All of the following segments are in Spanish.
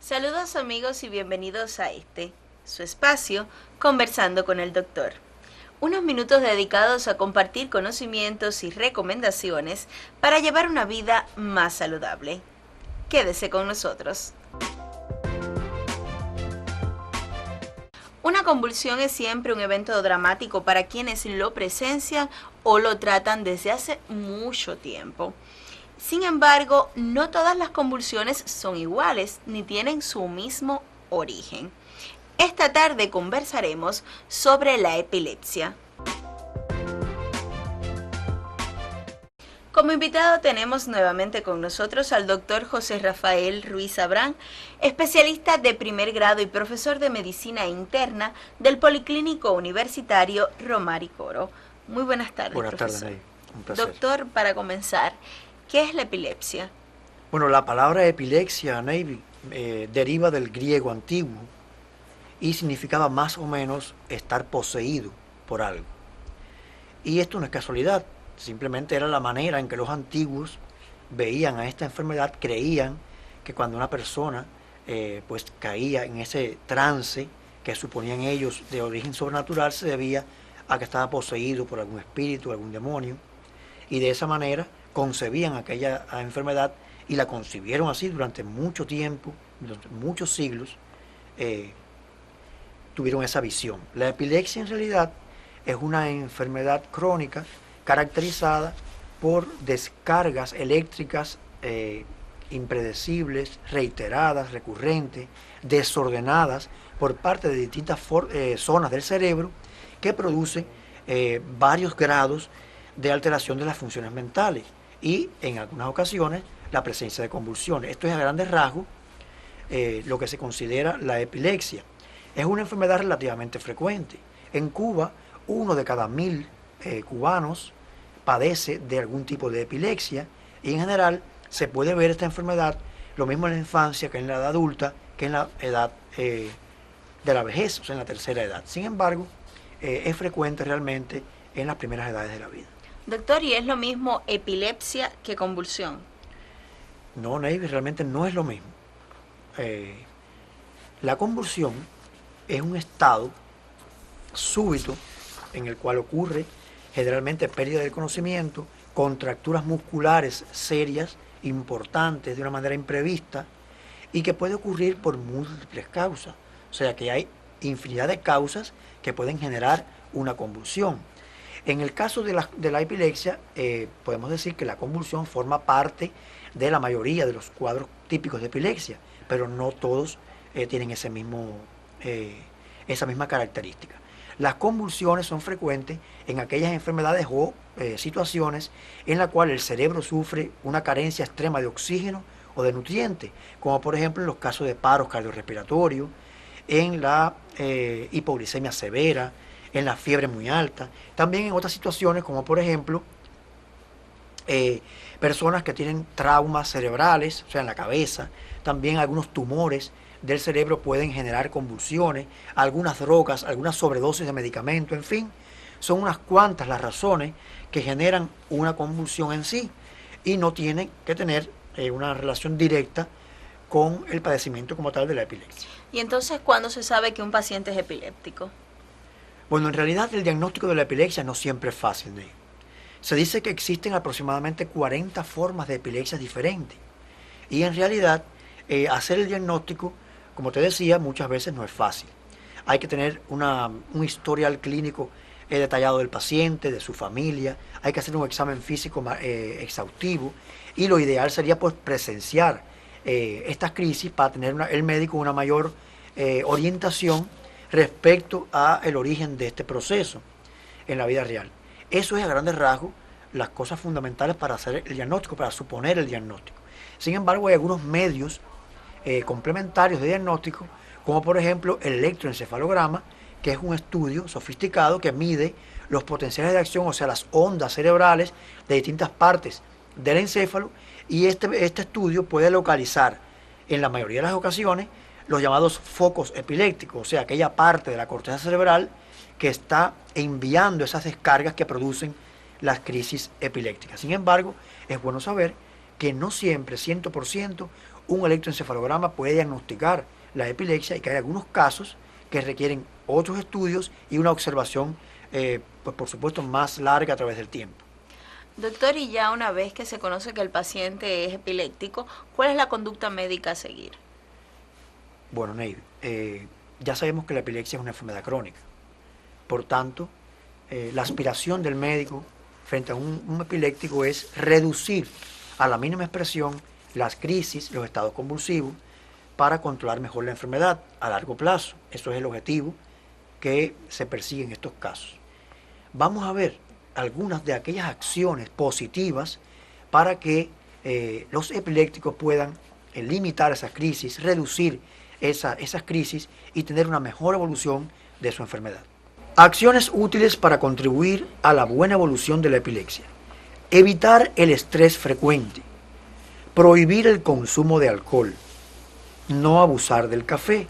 Saludos amigos y bienvenidos a su espacio, Conversando con el Doctor. Unos minutos dedicados a compartir conocimientos y recomendaciones para llevar una vida más saludable. Quédese con nosotros. Una convulsión es siempre un evento dramático para quienes lo presencian o lo tratan desde hace mucho tiempo. Sin embargo, no todas las convulsiones son iguales ni tienen su mismo origen. Esta tarde conversaremos sobre la epilepsia. Como invitado tenemos nuevamente con nosotros al doctor José Rafael Ruiz Abrán, especialista de primer grado y profesor de medicina interna del Policlínico Universitario Romari Coro. Muy buenas tardes, Buenas profesor. tardes, Ney. Un placer. Doctor, para comenzar, ¿qué es la epilepsia? Bueno, la palabra epilepsia, Ney, deriva del griego antiguo y significaba más o menos estar poseído por algo. Y esto no es casualidad, simplemente era la manera en que los antiguos veían a esta enfermedad, creían que cuando una persona pues caía en ese trance que suponían ellos de origen sobrenatural, se debía a que estaba poseído por algún espíritu, algún demonio, y de esa manera concebían aquella enfermedad y la concibieron así durante mucho tiempo, durante muchos siglos, tuvieron esa visión. La epilepsia en realidad es una enfermedad crónica caracterizada por descargas eléctricas impredecibles, reiteradas, recurrentes, desordenadas por parte de distintas zonas del cerebro que producen varios grados de alteración de las funciones mentales y en algunas ocasiones la presencia de convulsiones. Esto es a grandes rasgos lo que se considera la epilepsia. Es una enfermedad relativamente frecuente. En Cuba, 1 de cada 1000 cubanos padece de algún tipo de epilepsia y en general se puede ver esta enfermedad lo mismo en la infancia que en la edad adulta, que en la edad de la vejez, o sea, en la tercera edad. Sin embargo, es frecuente realmente en las primeras edades de la vida. Doctor, ¿y es lo mismo epilepsia que convulsión? No, Navy, realmente no es lo mismo. La convulsión es un estado súbito en el cual ocurre generalmente pérdida del conocimiento, contracturas musculares serias, importantes, de una manera imprevista, y que puede ocurrir por múltiples causas. O sea que hay infinidad de causas que pueden generar una convulsión. En el caso de la epilepsia, podemos decir que la convulsión forma parte de la mayoría de los cuadros típicos de epilepsia, pero no todos tienen esa misma característica. Las convulsiones son frecuentes en aquellas enfermedades o situaciones en las cuales el cerebro sufre una carencia extrema de oxígeno o de nutrientes, como por ejemplo en los casos de paros cardiorrespiratorios, en la hipoglicemia severa, en la fiebre muy alta, también en otras situaciones como por ejemplo personas que tienen traumas cerebrales, o sea en la cabeza, también algunos tumores del cerebro pueden generar convulsiones, algunas drogas, algunas sobredosis de medicamentos, en fin, son unas cuantas las razones que generan una convulsión en sí y no tienen que tener una relación directa con el padecimiento como tal de la epilepsia. ¿Y entonces cuándo se sabe que un paciente es epiléptico? Bueno, en realidad el diagnóstico de la epilepsia no siempre es fácil. Se dice que existen aproximadamente 40 formas de epilepsia diferentes y en realidad hacer el diagnóstico, como te decía, muchas veces no es fácil. Hay que tener un historial clínico detallado del paciente, de su familia, hay que hacer un examen físico exhaustivo y lo ideal sería pues presenciar estas crisis para tener el médico una mayor orientación respecto al origen de este proceso en la vida real. Eso es a grandes rasgos las cosas fundamentales para hacer el diagnóstico, para suponer el diagnóstico. Sin embargo, hay algunos medios complementarios de diagnóstico, como por ejemplo el electroencefalograma, que es un estudio sofisticado que mide los potenciales de acción, o sea, las ondas cerebrales de distintas partes del encéfalo, y este estudio puede localizar en la mayoría de las ocasiones los llamados focos epilépticos, o sea, aquella parte de la corteza cerebral que está enviando esas descargas que producen las crisis epilépticas. Sin embargo, es bueno saber que no siempre, 100%, un electroencefalograma puede diagnosticar la epilepsia y que hay algunos casos que requieren otros estudios y una observación, pues por supuesto, más larga a través del tiempo. Doctor, y ya una vez que se conoce que el paciente es epiléptico, ¿cuál es la conducta médica a seguir? Bueno, Neidy, ya sabemos que la epilepsia es una enfermedad crónica. Por tanto, la aspiración del médico frente a un epiléptico es reducir a la mínima expresión las crisis, los estados convulsivos, para controlar mejor la enfermedad a largo plazo. Eso es el objetivo que se persigue en estos casos. Vamos a ver algunas de aquellas acciones positivas para que los epilépticos puedan limitar esas crisis, reducir esas crisis y tener una mejor evolución de su enfermedad. Acciones útiles para contribuir a la buena evolución de la epilepsia. Evitar el estrés frecuente. Prohibir el consumo de alcohol. No abusar del café.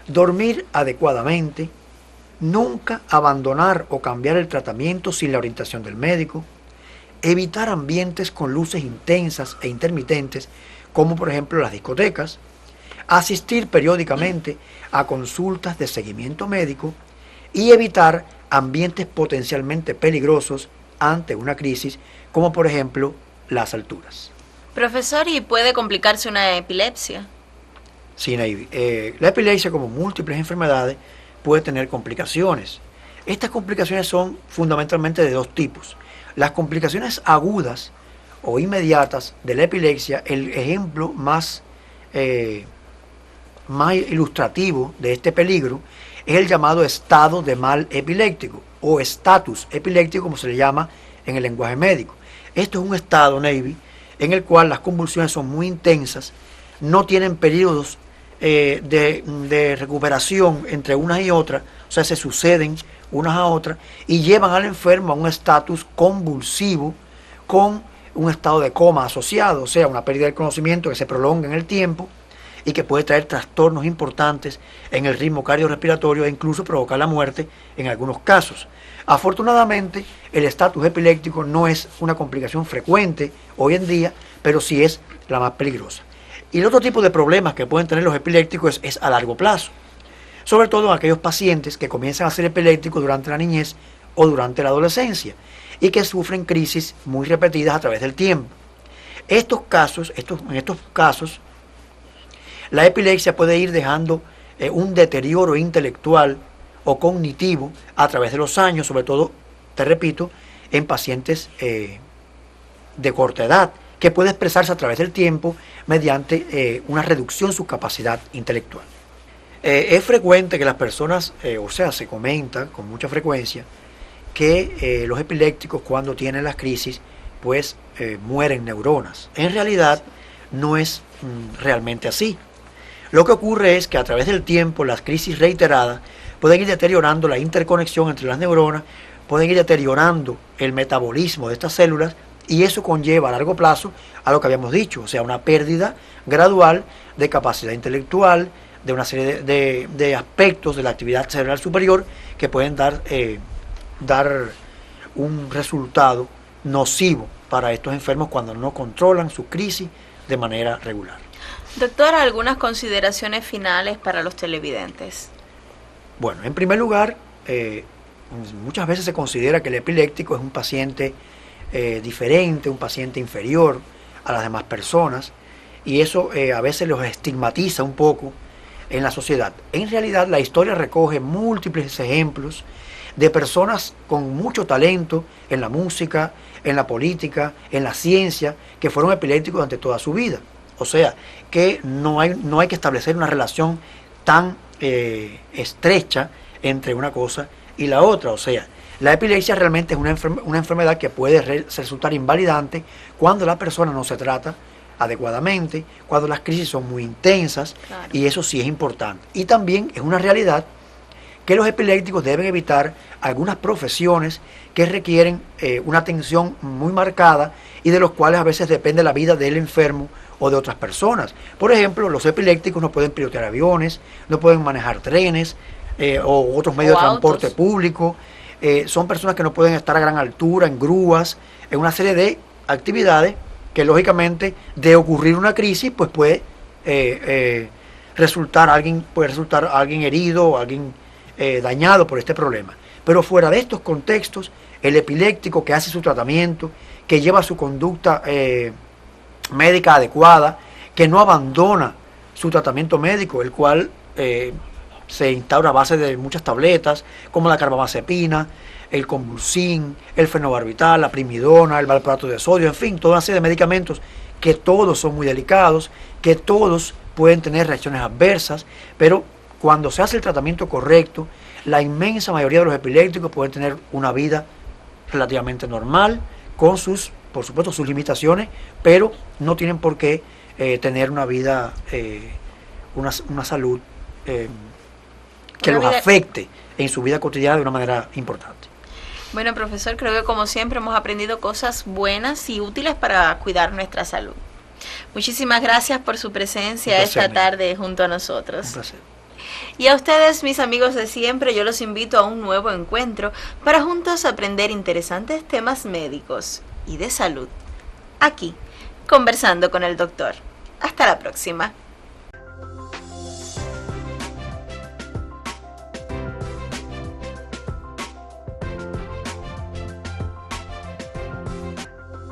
Dormir adecuadamente. Nunca abandonar o cambiar el tratamiento sin la orientación del médico. Evitar ambientes con luces intensas e intermitentes, como por ejemplo las discotecas. Asistir periódicamente a consultas de seguimiento médico y evitar ambientes potencialmente peligrosos ante una crisis, como por ejemplo las alturas. Profesor, ¿y puede complicarse una epilepsia? Sí, Neidy. La epilepsia, como múltiples enfermedades, puede tener complicaciones. Estas complicaciones son fundamentalmente de dos tipos. Las complicaciones agudas o inmediatas de la epilepsia, el ejemplo más ilustrativo de este peligro es el llamado estado de mal epiléptico o estatus epiléptico, como se le llama en el lenguaje médico. Esto es un estado, Neidy, en el cual las convulsiones son muy intensas, no tienen periodos de recuperación entre unas y otras, o sea, se suceden unas a otras y llevan al enfermo a un estatus convulsivo con un estado de coma asociado, o sea, una pérdida del conocimiento que se prolonga en el tiempo y que puede traer trastornos importantes en el ritmo cardiorrespiratorio e incluso provocar la muerte en algunos casos. Afortunadamente, el estatus epiléptico no es una complicación frecuente hoy en día, pero sí es la más peligrosa. Y el otro tipo de problemas que pueden tener los epilépticos es a largo plazo, sobre todo en aquellos pacientes que comienzan a ser epilépticos durante la niñez o durante la adolescencia y que sufren crisis muy repetidas a través del tiempo. En estos casos, la epilepsia puede ir dejando un deterioro intelectual o cognitivo a través de los años, sobre todo, te repito, en pacientes de corta edad, que puede expresarse a través del tiempo mediante una reducción de su capacidad intelectual. Es frecuente que las personas, se comenta con mucha frecuencia, que los epilépticos cuando tienen las crisis, pues mueren neuronas. En realidad no es realmente así. Lo que ocurre es que a través del tiempo las crisis reiteradas pueden ir deteriorando la interconexión entre las neuronas, pueden ir deteriorando el metabolismo de estas células y eso conlleva a largo plazo a lo que habíamos dicho, o sea, una pérdida gradual de capacidad intelectual, de una serie de aspectos de la actividad cerebral superior que pueden dar un resultado nocivo para estos enfermos cuando no controlan su crisis de manera regular. Doctor, algunas consideraciones finales para los televidentes. Bueno, en primer lugar, muchas veces se considera que el epiléptico es un paciente diferente, un paciente inferior a las demás personas, y eso a veces los estigmatiza un poco en la sociedad. En realidad, la historia recoge múltiples ejemplos de personas con mucho talento en la música, en la política, en la ciencia, que fueron epilépticos durante toda su vida. O sea, que no hay que establecer una relación tan estrecha entre una cosa y la otra. O sea, la epilepsia realmente es una enfermedad que puede resultar invalidante cuando la persona no se trata adecuadamente, cuando las crisis son muy intensas, claro. Y eso sí es importante. Y también es una realidad que los epilépticos deben evitar algunas profesiones que requieren una atención muy marcada y de los cuales a veces depende la vida del enfermo o de otras personas. Por ejemplo, los epilépticos no pueden pilotear aviones, no pueden manejar trenes o otros medios de transporte público. Son personas que no pueden estar a gran altura, en grúas, en una serie de actividades que lógicamente de ocurrir una crisis pues puede puede resultar alguien herido o alguien dañado por este problema. Pero fuera de estos contextos, el epiléptico que hace su tratamiento, que lleva su conducta médica adecuada, que no abandona su tratamiento médico, el cual se instaura a base de muchas tabletas, como la carbamazepina, el convulsin, el fenobarbital, la primidona, el valproato de sodio, en fin, toda una serie de medicamentos que todos son muy delicados, que todos pueden tener reacciones adversas, pero cuando se hace el tratamiento correcto, la inmensa mayoría de los epilépticos pueden tener una vida relativamente normal, con sus, por supuesto, sus limitaciones, pero no tienen por qué tener una vida, una salud que los afecte en su vida cotidiana de una manera importante. Bueno, profesor, creo que como siempre hemos aprendido cosas buenas y útiles para cuidar nuestra salud. Muchísimas gracias por su presencia esta tarde junto a nosotros. Un placer. Y a ustedes, mis amigos de siempre, yo los invito a un nuevo encuentro para juntos aprender interesantes temas médicos y de salud. Aquí, conversando con el doctor. Hasta la próxima.